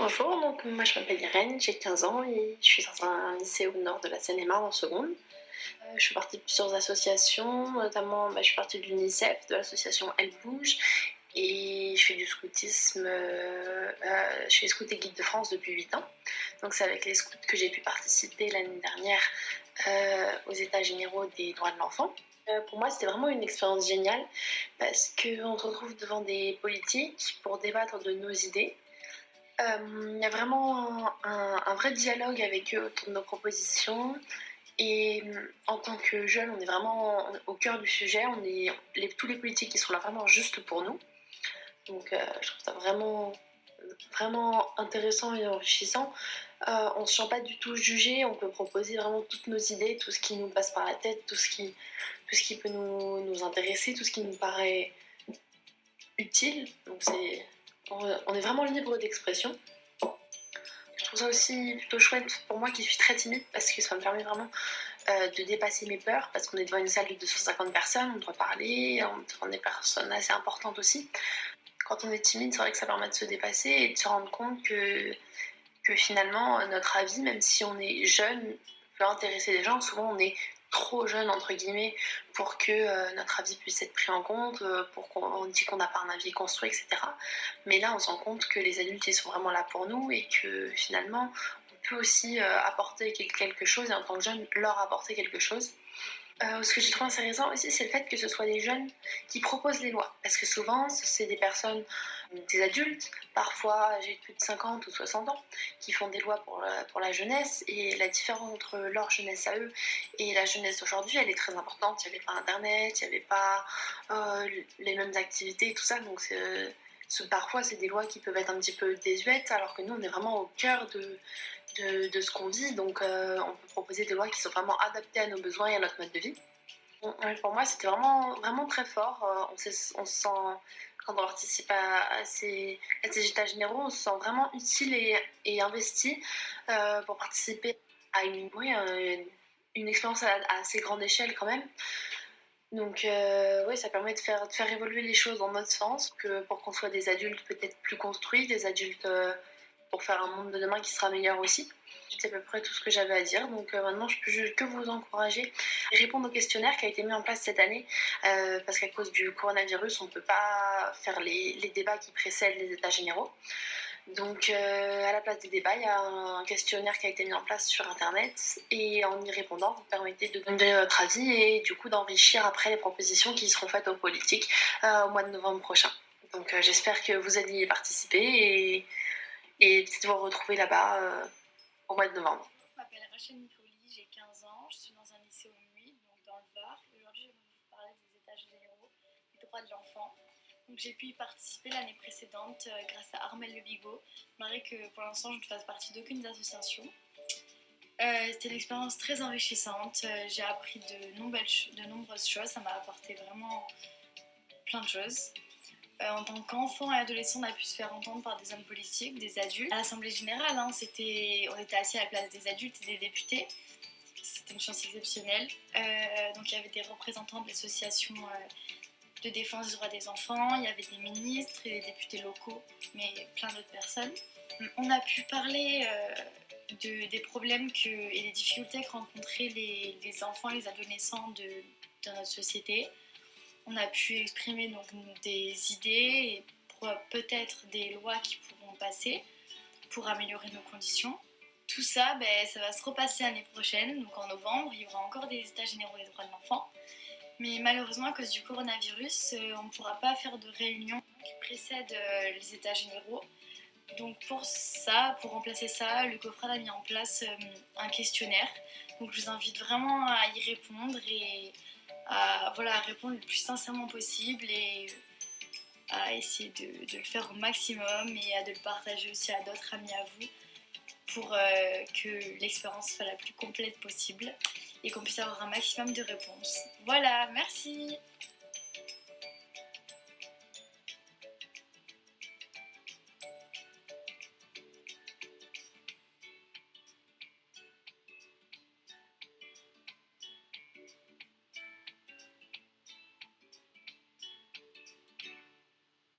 Bonjour, donc moi je m'appelle Irène, j'ai 15 ans et je suis dans un lycée au nord de la Seine-et-Marne en seconde. Je fais partie de plusieurs associations, notamment je suis partie de l'UNICEF, de l'association Elle Bouge, et je fais du scoutisme, je fais Scout et Guide de France depuis 8 ans. Donc c'est avec les scouts que j'ai pu participer l'année dernière aux États généraux des droits de l'enfant. Pour moi, c'était vraiment une expérience géniale parce qu'on se retrouve devant des politiques pour débattre de nos idées. Il y a vraiment un vrai dialogue avec eux autour de nos propositions. Et en tant que jeunes, on est vraiment au cœur du sujet. Tous les politiques qui sont là vraiment juste pour nous. Donc je trouve ça vraiment intéressant et enrichissant. On ne se sent pas du tout jugé. On peut proposer vraiment toutes nos idées, tout ce qui nous passe par la tête, tout ce qui peut nous intéresser, tout ce qui nous paraît utile. Donc on est vraiment libre d'expression. Je trouve ça aussi plutôt chouette pour moi qui suis très timide parce que ça me permet vraiment de dépasser mes peurs parce qu'on est devant une salle de 250 personnes, on doit parler, on est devant des personnes assez importantes aussi. Quand on est timide, c'est vrai que ça permet de se dépasser et de se rendre compte que finalement notre avis, même si on est jeune, peut intéresser les gens. Souvent on est trop jeune entre guillemets pour que notre avis puisse être pris en compte, pour qu'on dit qu'on n'a pas un avis construit, etc. Mais là on se rend compte que les adultes ils sont vraiment là pour nous et que finalement on peut aussi apporter quelque chose et en tant que jeune leur apporter quelque chose. Ce que j'ai trouvé intéressant aussi, c'est le fait que ce soit des jeunes qui proposent les lois. Parce que souvent, c'est des personnes, des adultes, parfois âgés de plus de 50 ou 60 ans, qui font des lois pour la jeunesse. Et la différence entre leur jeunesse à eux et la jeunesse d'aujourd'hui, elle est très importante. Il n'y avait pas Internet, il n'y avait pas les mêmes activités et tout ça. Donc parfois, c'est des lois qui peuvent être un petit peu désuètes, alors que nous, on est vraiment au cœur de ce qu'on vit. Donc, on peut proposer des lois qui sont vraiment adaptées à nos besoins et à notre mode de vie. Pour moi, c'était vraiment très fort. On se sent, quand on participe à ces états généraux, on se sent vraiment utile et investi pour participer à une expérience à assez grande échelle quand même. Donc oui, ça permet de faire évoluer les choses dans notre sens, pour qu'on soit des adultes peut-être plus construits, des adultes pour faire un monde de demain qui sera meilleur aussi. C'est à peu près tout ce que j'avais à dire, donc maintenant je peux que vous encourager et répondre au questionnaire qui a été mis en place cette année, parce qu'à cause du coronavirus, on ne peut pas faire les débats qui précèdent les états généraux. Donc à la place des débats, il y a un questionnaire qui a été mis en place sur internet et en y répondant, vous permettez de donner votre avis et du coup d'enrichir après les propositions qui seront faites aux politiques au mois de novembre prochain. Donc j'espère que vous allez y participer et peut-être vous retrouver là-bas au mois de novembre. Je m'appelle Rachel Nicoli, j'ai 15 ans, je suis dans un lycée au MUI, donc dans le Var. Aujourd'hui, je vais vous parler des états généraux des droits de l'enfant. Donc, j'ai pu y participer l'année précédente grâce à Armel Le Bigot, malgré que pour l'instant je ne fasse partie d'aucune association. C'était une expérience très enrichissante, j'ai appris de nombreuses choses, ça m'a apporté vraiment plein de choses. En tant qu'enfant et adolescent, on a pu se faire entendre par des hommes politiques, des adultes. À l'Assemblée générale, on était assis à la place des adultes et des députés. C'était une chance exceptionnelle. Donc il y avait des représentants de l'association de défense des droits des enfants, il y avait des ministres et des députés locaux, mais plein d'autres personnes. On a pu parler des problèmes et des difficultés que rencontraient les enfants et les adolescents de notre société. On a pu exprimer donc des idées et peut-être des lois qui pourront passer pour améliorer nos conditions. Tout ça, ça va se repasser l'année prochaine, donc en novembre, il y aura encore des états généraux des droits de l'enfant. Mais malheureusement, à cause du coronavirus, on ne pourra pas faire de réunion qui précède les états généraux. Donc pour remplacer ça, le COFRAD a mis en place un questionnaire. Donc je vous invite vraiment à y répondre et à répondre le plus sincèrement possible et à essayer de le faire au maximum et de le partager aussi à d'autres amis à vous pour que l'expérience soit la plus complète possible et qu'on puisse avoir un maximum de réponses. Voilà, merci!